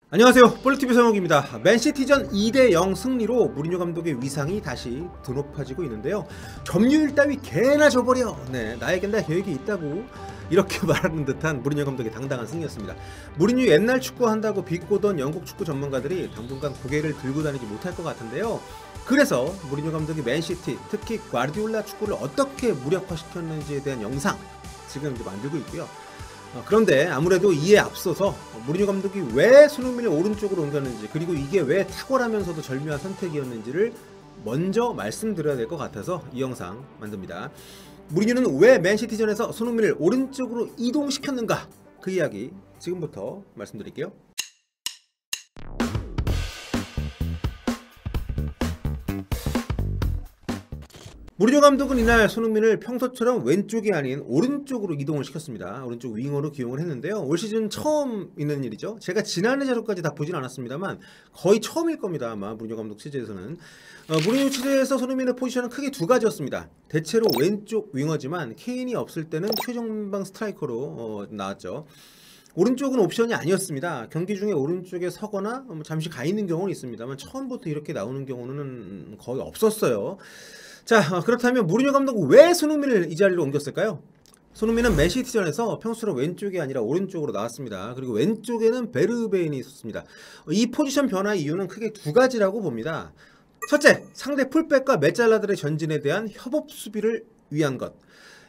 안녕하세요, 볼리TV 성욱입니다. 맨시티전 2대0 승리로 무리뉴 감독의 위상이 다시 드높아지고 있는데요. 점유율 따위 개나 줘버려, 나에겐 다 계획이 있다고 이렇게 말하는 듯한 무리뉴 감독의 당당한 승리였습니다. 무리뉴 옛날 축구 한다고 비꼬던 영국 축구 전문가들이 당분간 고개를 들고 다니지 못할 것 같은데요. 그래서 무리뉴 감독이 맨시티, 특히 과르디올라 축구를 어떻게 무력화시켰는지에 대한 영상 지금 이제 만들고 있고요. 그런데 아무래도 이에 앞서서 무리뉴 감독이 왜 손흥민을 오른쪽으로 옮겼는지, 그리고 이게 왜 탁월하면서도 절묘한 선택이었는지를 먼저 말씀드려야 될 것 같아서 이 영상 만듭니다. 무리뉴는 왜 맨시티전에서 손흥민을 오른쪽으로 이동시켰는가, 그 이야기 지금부터 말씀드릴게요. 무리뉴 감독은 이날 손흥민을 평소처럼 왼쪽이 아닌 오른쪽으로 이동을 시켰습니다. 오른쪽 윙어로 기용을 했는데요. 올 시즌 처음 있는 일이죠. 제가 지난해 자료까지 다 보진 않았습니다만 거의 처음일 겁니다. 아마 무리뉴 감독 취재에서는. 무리뉴 취재에서 손흥민의 포지션은 크게 두 가지였습니다. 대체로 왼쪽 윙어지만 케인이 없을 때는 최전방 스트라이커로 나왔죠. 오른쪽은 옵션이 아니었습니다. 경기 중에 오른쪽에 서거나 잠시 가 있는 경우는 있습니다만 처음부터 이렇게 나오는 경우는 거의 없었어요. 자, 그렇다면 무리뉴 감독은 왜 손흥민을 이 자리로 옮겼을까요? 손흥민은 맨시티전에서 평소로 왼쪽이 아니라 오른쪽으로 나왔습니다. 그리고 왼쪽에는 베르베인이 있었습니다. 이 포지션 변화의 이유는 크게 두 가지라고 봅니다. 첫째, 상대 풀백과 메잘라들의 전진에 대한 협업 수비를 위한 것.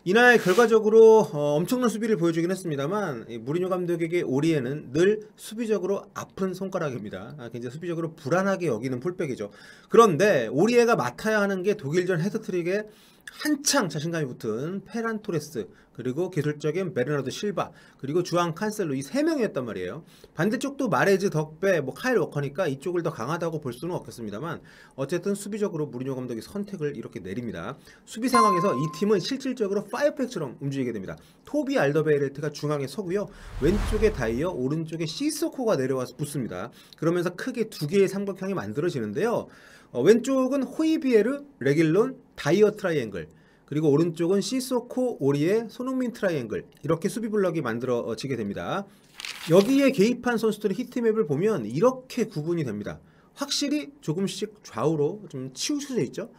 이날 결과적으로 엄청난 수비를 보여주긴 했습니다만 무리뉴 감독에게 오리에는 늘 수비적으로 아픈 손가락입니다. 굉장히 수비적으로 불안하게 여기는 풀백이죠. 그런데 오리에가 맡아야 하는 게 독일전 헤드트릭에 한창 자신감이 붙은 페란 토레스, 그리고 기술적인 베르나르도 실바, 그리고 주앙 칸셀로, 이 세 명이었단 말이에요. 반대쪽도 마레즈, 덕배, 카일 워커니까 이쪽을 더 강하다고 볼 수는 없겠습니다만 어쨌든 수비적으로 무리뉴 감독이 선택을 이렇게 내립니다. 수비 상황에서 이 팀은 실질적으로 파이어팩처럼 움직이게 됩니다. 토비 알더베이레트가 중앙에 서고요. 왼쪽에 다이어, 오른쪽에 시소코가 내려와서 붙습니다. 그러면서 크게 두 개의 삼각형이 만들어지는데요. 왼쪽은 호이비에르, 레길론, 다이어 트라이앵글, 그리고 오른쪽은 시소코, 오리에, 손흥민 트라이앵글, 이렇게 수비 블럭이 만들어지게 됩니다. 여기에 개입한 선수들의 히트맵을 보면 이렇게 구분이 됩니다. 확실히 조금씩 좌우로 좀 치우쳐져 있죠.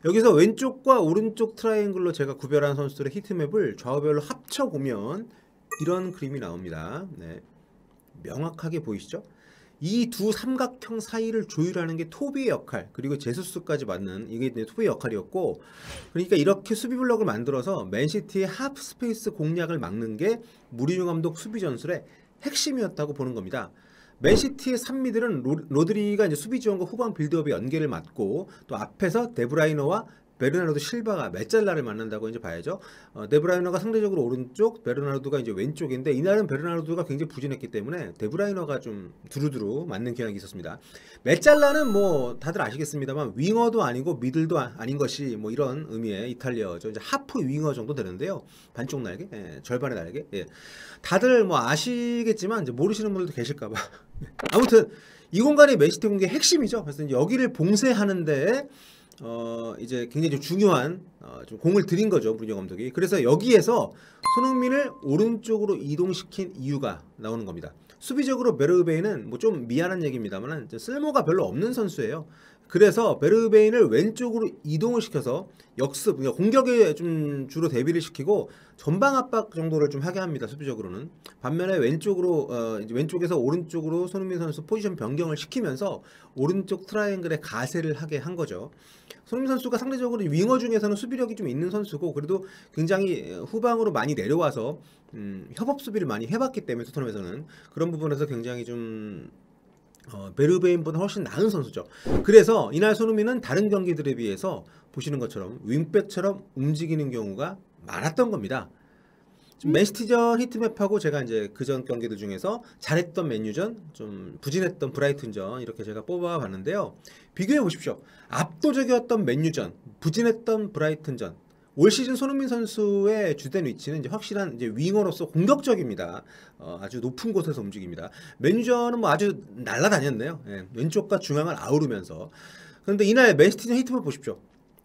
여기서 왼쪽과 오른쪽 트라이앵글로 제가 구별한 선수들의 히트맵을 좌우별로 합쳐보면 이런 그림이 나옵니다. 명확하게 보이시죠? 이 두 삼각형 사이를 조율하는 게 토비의 역할, 그리고 제수스까지 맞는 이게 토비의 역할이었고, 그러니까 이렇게 수비 블럭을 만들어서 맨시티의 하프 스페이스 공략을 막는 게 무리뉴 감독 수비 전술의 핵심이었다고 보는 겁니다. 맨시티의 3미들은 로드리가 이제 수비 지원과 후방 빌드업의 연계를 맡고, 또 앞에서 데브라이너와 베르나르도 실바가 메잘라를 만난다고 이제 봐야죠. 데브라이너가 상대적으로 오른쪽, 베르나르도가 이제 왼쪽인데 이날은 베르나르도가 굉장히 부진했기 때문에 데브라이너가 좀 두루두루 맞는 경향이 있었습니다. 메잘라는 뭐 다들 아시겠습니다만 윙어도 아니고 미들도 아닌 것이 뭐 이런 의미의 이탈리아어죠. 이제 하프 윙어 정도 되는데요. 반쪽 날개, 절반의 날개. 다들 뭐 아시겠지만 이제 모르시는 분들도 계실까봐. 아무튼 이 공간이 맨시티 공격의 핵심이죠. 그래서 이제 여기를 봉쇄하는데 이제 굉장히 좀 중요한 좀 공을 들인 거죠, 무리뉴 감독이. 그래서 여기에서 손흥민을 오른쪽으로 이동시킨 이유가 나오는 겁니다. 수비적으로 베르베인은 뭐 좀 미안한 얘기입니다만 쓸모가 별로 없는 선수예요. 그래서 베르베인을 왼쪽으로 이동을 시켜서 역습, 그러니까 공격에 좀 주로 대비를 시키고 전방 압박 정도를 좀 하게 합니다. 수비적으로는. 반면에 왼쪽으로 이제 왼쪽에서 오른쪽으로 손흥민 선수 포지션 변경을 시키면서 오른쪽 트라이앵글에 가세를 하게 한 거죠. 손흥민 선수가 상대적으로 윙어 중에서는 수비력이 좀 있는 선수고, 그래도 굉장히 후방으로 많이 내려와서 협업 수비를 많이 해봤기 때문에 토트넘에서는 그런 부분에서 굉장히 좀 베르베인보다 훨씬 나은 선수죠. 그래서 이날 손흥민은 다른 경기들에 비해서 보시는 것처럼 윙백처럼 움직이는 경우가 많았던 겁니다. 맨시티전 히트맵하고 제가 이제 그전 경기들 중에서 잘했던 맨유전, 좀 부진했던 브라이튼전, 이렇게 제가 뽑아봤는데요. 비교해 보십시오. 압도적이었던 맨유전, 부진했던 브라이튼전. 올 시즌 손흥민 선수의 주된 위치는 이제 확실한 이제 윙어로서 공격적입니다. 아주 높은 곳에서 움직입니다. 맨유전은 뭐 아주 날아다녔네요. 왼쪽과 중앙을 아우르면서. 그런데 이날 맨시티전 히트맵 보십시오.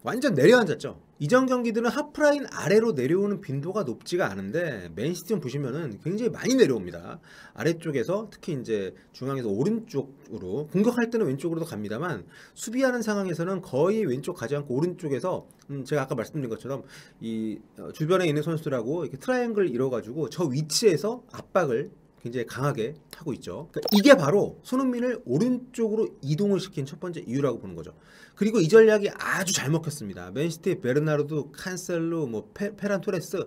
완전 내려앉았죠. 이전 경기들은 하프라인 아래로 내려오는 빈도가 높지가 않은데 맨시티는 보시면은 굉장히 많이 내려옵니다. 아래쪽에서 특히 이제 중앙에서 오른쪽으로 공격할 때는 왼쪽으로도 갑니다만 수비하는 상황에서는 거의 왼쪽 가지 않고 오른쪽에서 제가 아까 말씀드린 것처럼 이 주변에 있는 선수들하고 이렇게 트라이앵글 이뤄가지고 저 위치에서 압박을 굉장히 강하게 하고 있죠. 그러니까 이게 바로 손흥민을 오른쪽으로 이동을 시킨 첫 번째 이유라고 보는 거죠. 그리고 이 전략이 아주 잘 먹혔습니다. 맨시티의 베르나르도, 칸셀로, 페란 토레스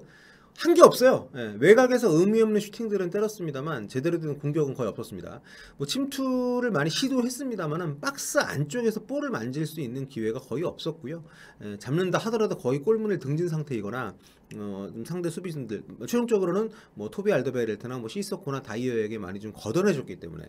한 게 없어요. 예, 외곽에서 의미 없는 슈팅들은 때렸습니다만 제대로 된 공격은 거의 없었습니다. 뭐 침투를 많이 시도했습니다만은 박스 안쪽에서 볼을 만질 수 있는 기회가 거의 없었고요. 예, 잡는다 하더라도 거의 골문을 등진 상태이거나 상대 수비진들 최종적으로는 뭐 토비 알더베레르트나 뭐 시소코나 다이어에게 많이 좀 걷어내줬기 때문에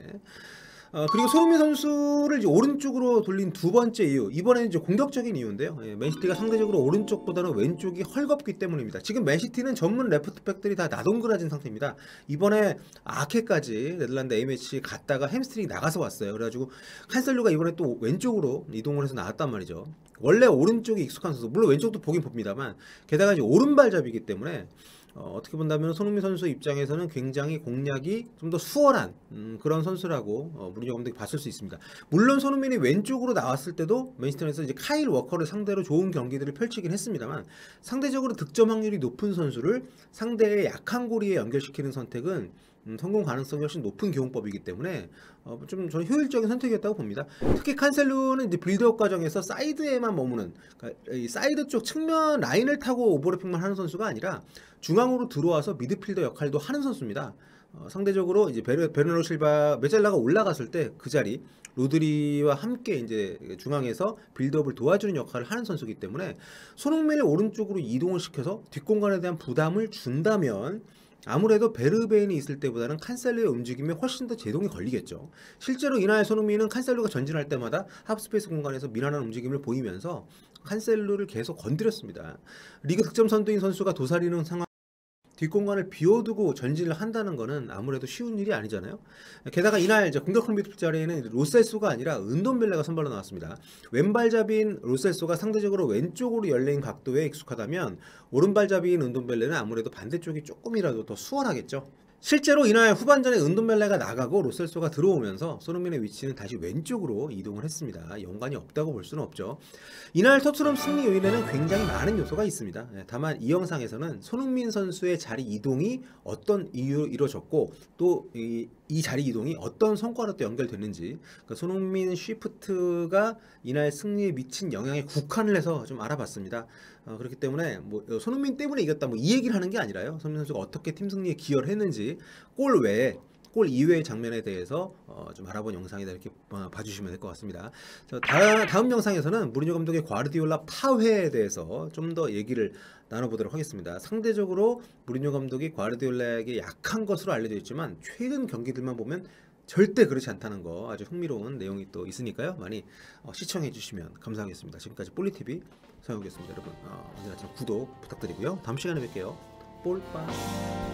그리고 손흥민 선수를 이제 오른쪽으로 돌린 두 번째 이유, 이번에는 이제 공격적인 이유인데요. 예, 맨시티가 상대적으로 오른쪽보다는 왼쪽이 헐겁기 때문입니다. 지금 맨시티는 전문 레프트백들이 다 나동그라진 상태입니다. 이번에 아케까지 네덜란드 A매치 갔다가 햄스트링이 나가서 왔어요. 그래가지고 칸셀루가 이번에 또 왼쪽으로 이동을 해서 나왔단 말이죠. 원래 오른쪽이 익숙한 선수, 물론 왼쪽도 보긴 봅니다만 게다가 이제 오른발잡이기 때문에 어떻게 본다면 손흥민 선수 입장에서는 굉장히 공략이 좀 더 수월한 그런 선수라고 무리뉴 감독이 봤을 수 있습니다. 물론 손흥민이 왼쪽으로 나왔을 때도 맨시티에서 이제 카일 워커를 상대로 좋은 경기들을 펼치긴 했습니다만 상대적으로 득점 확률이 높은 선수를 상대의 약한 고리에 연결시키는 선택은 성공 가능성이 훨씬 높은 기용법이기 때문에 좀 저는 효율적인 선택이었다고 봅니다. 특히 칸셀루는 이제 빌드업 과정에서 사이드에만 머무는, 그러니까 이 사이드 쪽 측면 라인을 타고 오버래핑만 하는 선수가 아니라 중앙으로 들어와서 미드필더 역할도 하는 선수입니다. 상대적으로 이제 베르나르도 실바 메젤라가 올라갔을 때 그 자리 로드리와 함께 이제 중앙에서 빌드업을 도와주는 역할을 하는 선수이기 때문에 손흥민을 오른쪽으로 이동을 시켜서 뒷공간에 대한 부담을 준다면 아무래도 베르베인이 있을 때보다는 칸셀루의 움직임에 훨씬 더 제동이 걸리겠죠. 실제로 이날 손흥민은 칸셀루가 전진할 때마다 하프스페이스 공간에서 미란한 움직임을 보이면서 칸셀루를 계속 건드렸습니다. 리그 득점 선두인 선수가 도사리는 상황, 뒷공간을 비워두고 전진을 한다는 것은 아무래도 쉬운 일이 아니잖아요. 게다가 이날 이제 공격형 미드필더 자리에는 로셀소가 아니라 은돈벨레가 선발로 나왔습니다. 왼발잡이인 로셀소가 상대적으로 왼쪽으로 열린 각도에 익숙하다면 오른발잡이인 은돈벨레는 아무래도 반대쪽이 조금이라도 더 수월하겠죠. 실제로 이날 후반전에 은돈벨레가 나가고 로셀소가 들어오면서 손흥민의 위치는 다시 왼쪽으로 이동을 했습니다. 연관이 없다고 볼 수는 없죠. 이날 토트넘 승리 요인에는 굉장히 많은 요소가 있습니다. 다만 이 영상에서는 손흥민 선수의 자리 이동이 어떤 이유로 이루어졌고 또 이 자리 이동이 어떤 성과로 또 연결됐는지, 그러니까 손흥민 쉬프트가 이날 승리에 미친 영향에 국한을 해서 좀 알아봤습니다. 그렇기 때문에 뭐 손흥민 때문에 이겼다 뭐 이 얘기를 하는 게 아니라요. 손흥민 선수가 어떻게 팀 승리에 기여를 했는지 골 외에 골 이외의 장면에 대해서 좀 알아본 영상이다 이렇게 봐주시면 될 것 같습니다. 다음 영상에서는 무리뉴 감독의 과르디올라 파회에 대해서 좀 더 얘기를 나눠보도록 하겠습니다. 상대적으로 무리뉴 감독이 과르디올라에게 약한 것으로 알려져 있지만 최근 경기들만 보면 절대 그렇지 않다는 거 아주 흥미로운 내용이 또 있으니까요. 많이 시청해 주시면 감사하겠습니다. 지금까지 볼리TV 서영욱이었습니다. 여러분 언제나 구독 부탁드리고요. 다음 시간에 뵐게요. 볼빠.